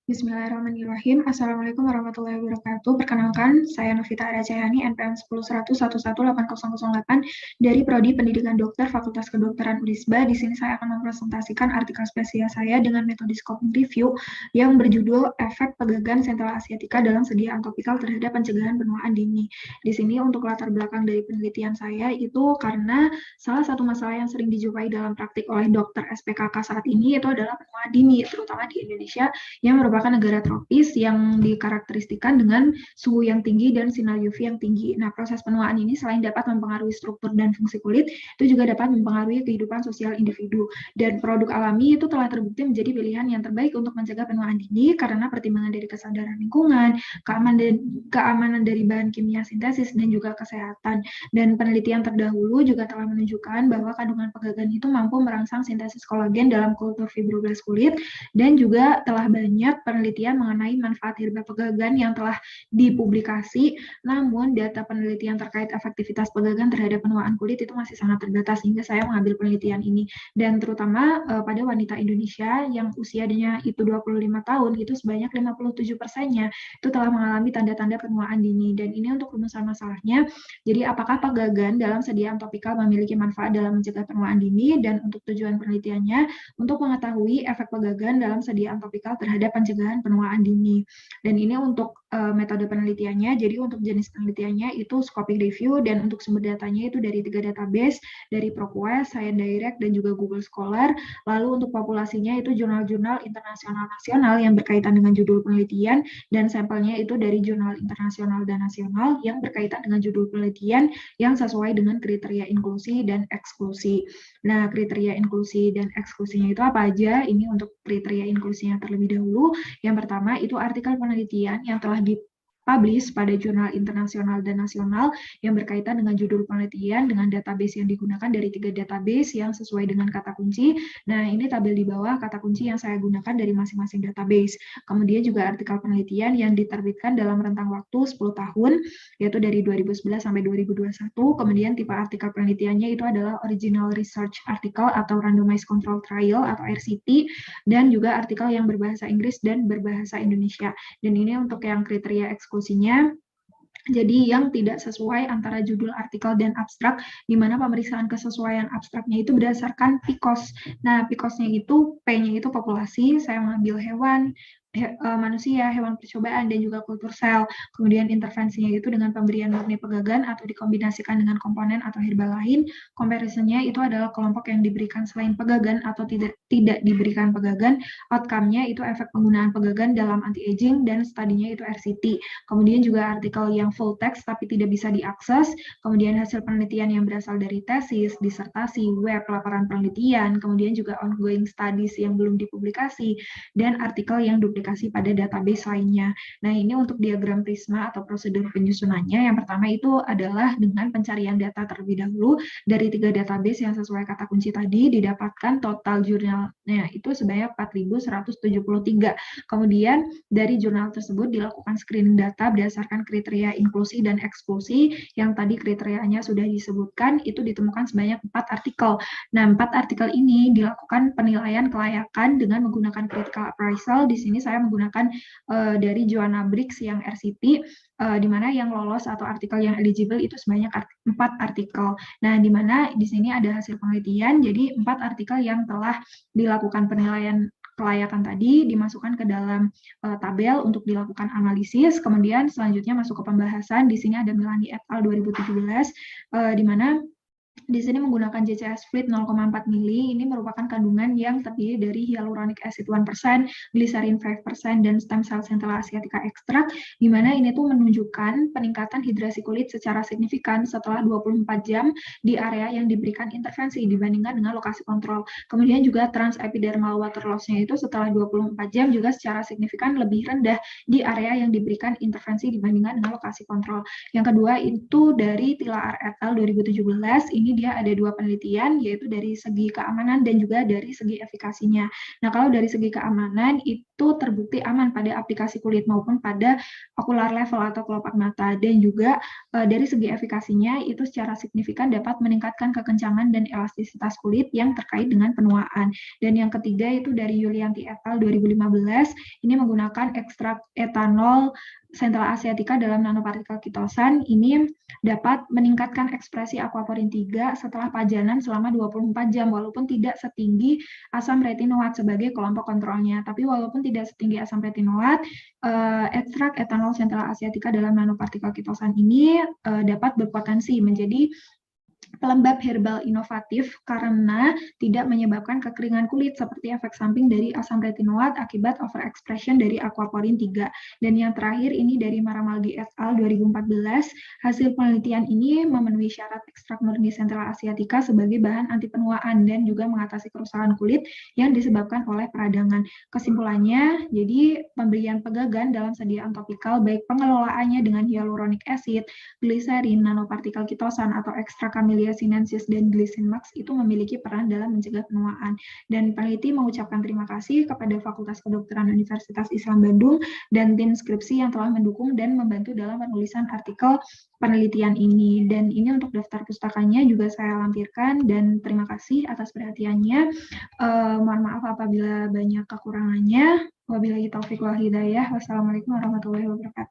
Bismillahirrahmanirrahim. Assalamualaikum warahmatullahi wabarakatuh. Perkenalkan, saya Novita Aracayani, NPM 10.111.8008 dari Prodi Pendidikan Dokter Fakultas Kedokteran Unisba. Di sini saya akan mempresentasikan artikel spesial saya dengan metode scoping review yang berjudul Efek Pegagan Sentral Asiatica dalam Sediaan Topikal Terhadap Pencegahan Penuaan Dini. Di sini untuk latar belakang dari penelitian saya itu karena salah satu masalah yang sering dijumpai dalam praktik oleh dokter SPKK saat ini itu adalah penuaan dini, terutama di Indonesia yang merupakan negara tropis yang dikarakteristikan dengan suhu yang tinggi dan sinar UV yang tinggi. Nah, proses penuaan ini selain dapat mempengaruhi struktur dan fungsi kulit, itu juga dapat mempengaruhi kehidupan sosial individu. Dan produk alami itu telah terbukti menjadi pilihan yang terbaik untuk mencegah penuaan dini karena pertimbangan dari kesadaran lingkungan, keamanan dari bahan kimia sintesis, dan juga kesehatan. Dan penelitian terdahulu juga telah menunjukkan bahwa kandungan pegagan itu mampu merangsang sintesis kolagen dalam kultur fibroblas kulit, dan juga telah banyak penelitian mengenai manfaat herba pegagan yang telah dipublikasi, namun data penelitian terkait efektivitas pegagan terhadap penuaan kulit itu masih sangat terbatas, sehingga saya mengambil penelitian ini. Dan terutama pada wanita Indonesia yang usianya itu 25 tahun, itu sebanyak 57%-nya itu telah mengalami tanda-tanda penuaan dini. Dan ini untuk rumusan masalahnya, jadi apakah pegagan dalam sediaan topikal memiliki manfaat dalam mencegah penuaan dini, dan untuk tujuan penelitiannya untuk mengetahui efek pegagan dalam sediaan topikal terhadap pencegahan penuaan dini. Dan ini untuk metode penelitiannya, jadi untuk jenis penelitiannya itu scoping review, dan untuk sumber datanya itu dari 3 database, dari ProQuest, Science Direct, dan juga Google Scholar. Lalu untuk populasinya itu jurnal-jurnal internasional nasional yang berkaitan dengan judul penelitian, dan sampelnya itu dari jurnal internasional dan nasional yang berkaitan dengan judul penelitian yang sesuai dengan kriteria inklusi dan eksklusi. Nah, kriteria inklusi dan eksklusinya itu apa aja? Ini untuk kriteria inklusinya terlebih dahulu. Yang pertama itu artikel penelitian yang telah dipublish pada jurnal internasional dan nasional yang berkaitan dengan judul penelitian dengan database yang digunakan dari 3 database yang sesuai dengan kata kunci. Nah, ini tabel di bawah kata kunci yang saya gunakan dari masing-masing database. Kemudian juga artikel penelitian yang diterbitkan dalam rentang waktu 10 tahun, yaitu dari 2011 sampai 2021. Kemudian tipe artikel penelitiannya itu adalah Original Research Article atau Randomized Control Trial atau RCT, dan juga artikel yang berbahasa Inggris dan berbahasa Indonesia. Dan ini untuk yang kriteria eksklusinya, jadi yang tidak sesuai antara judul artikel dan abstrak, di mana pemeriksaan kesesuaian abstraknya itu berdasarkan PICOS. Nah, PICOS-nya itu, P-nya itu populasi, saya mengambil hewan, manusia, hewan percobaan, dan juga kultur sel. Kemudian intervensinya itu dengan pemberian murni pegagan atau dikombinasikan dengan komponen atau herba lain. Comparisonnya itu adalah kelompok yang diberikan selain pegagan atau tidak diberikan pegagan. Outcome-nya itu efek penggunaan pegagan dalam anti-aging, dan studinya itu RCT. Kemudian juga artikel yang full text tapi tidak bisa diakses, kemudian hasil penelitian yang berasal dari tesis, disertasi, web, laporan penelitian, kemudian juga ongoing studies yang belum dipublikasi, dan artikel yang duplikasi pada database lainnya. Nah, ini untuk diagram Prisma atau prosedur penyusunannya. Yang pertama itu adalah dengan pencarian data terlebih dahulu dari 3 database yang sesuai kata kunci tadi, didapatkan total jurnalnya itu sebanyak 4.173. Kemudian dari jurnal tersebut dilakukan screening data berdasarkan kriteria inklusi dan eksklusi yang tadi kriterianya sudah disebutkan, itu ditemukan sebanyak 4 artikel. Nah, 4 artikel ini dilakukan penilaian kelayakan dengan menggunakan critical appraisal. Di sini saya menggunakan dari Joanna Briggs yang RCT, di mana yang lolos atau artikel yang eligible itu sebanyak 4 artikel. Nah, di mana di sini ada hasil penelitian, jadi 4 artikel yang telah dilakukan penilaian kelayakan tadi dimasukkan ke dalam tabel untuk dilakukan analisis. Kemudian selanjutnya masuk ke pembahasan. Di sini ada Milani et al. 2017, di mana di sini menggunakan JCS Fleet 0,4 mili, ini merupakan kandungan yang terdiri dari hyaluronic acid 1%, glycerin 5%, dan stem cell central asiatica extract, di mana ini tuh menunjukkan peningkatan hidrasi kulit secara signifikan setelah 24 jam di area yang diberikan intervensi dibandingkan dengan lokasi kontrol. Kemudian juga transepidermal water loss-nya itu setelah 24 jam juga secara signifikan lebih rendah di area yang diberikan intervensi dibandingkan dengan lokasi kontrol. Yang kedua itu dari Tila et al. 2017, ini ini dia ada 2 penelitian, yaitu dari segi keamanan dan juga dari segi efikasinya. Nah, kalau dari segi keamanan itu terbukti aman pada aplikasi kulit maupun pada ocular level atau kelopak mata, dan juga dari segi efikasinya itu secara signifikan dapat meningkatkan kekencangan dan elastisitas kulit yang terkait dengan penuaan. Dan yang ketiga itu dari Yulianti et al. 2015, ini menggunakan ekstrak etanol Centella asiatica dalam nanopartikel kitosan. Ini dapat meningkatkan ekspresi aquaporin 3 setelah pajanan selama 24 jam, walaupun tidak setinggi asam retinoat sebagai kelompok kontrolnya. Tapi walaupun tidak setinggi asam retinoat, ekstrak etanol Centella asiatica dalam nanopartikel kitosan ini dapat berpotensi menjadi pelembab herbal inovatif karena tidak menyebabkan kekeringan kulit seperti efek samping dari asam retinoat akibat overexpression dari aquaporin 3. Dan yang terakhir ini dari Maramalgi et al. 2014, hasil penelitian ini memenuhi syarat ekstrak murni Centella asiatica sebagai bahan anti penuaan dan juga mengatasi kerusakan kulit yang disebabkan oleh peradangan. Kesimpulannya, jadi pemberian pegagan dalam sediaan topikal baik pengelolaannya dengan hyaluronic acid, gliserin, nanopartikel kitosan atau ekstrak Camellia sinensis dan Glycine Max itu memiliki peran dalam mencegah penuaan. Dan peneliti mengucapkan terima kasih kepada Fakultas Kedokteran Universitas Islam Bandung dan tim skripsi yang telah mendukung dan membantu dalam penulisan artikel penelitian ini. Dan ini untuk daftar pustakanya juga saya lampirkan, dan terima kasih atas perhatiannya. Mohon maaf apabila banyak kekurangannya. Wabillahi taufiq wal hidayah. Wassalamualaikum warahmatullahi wabarakatuh.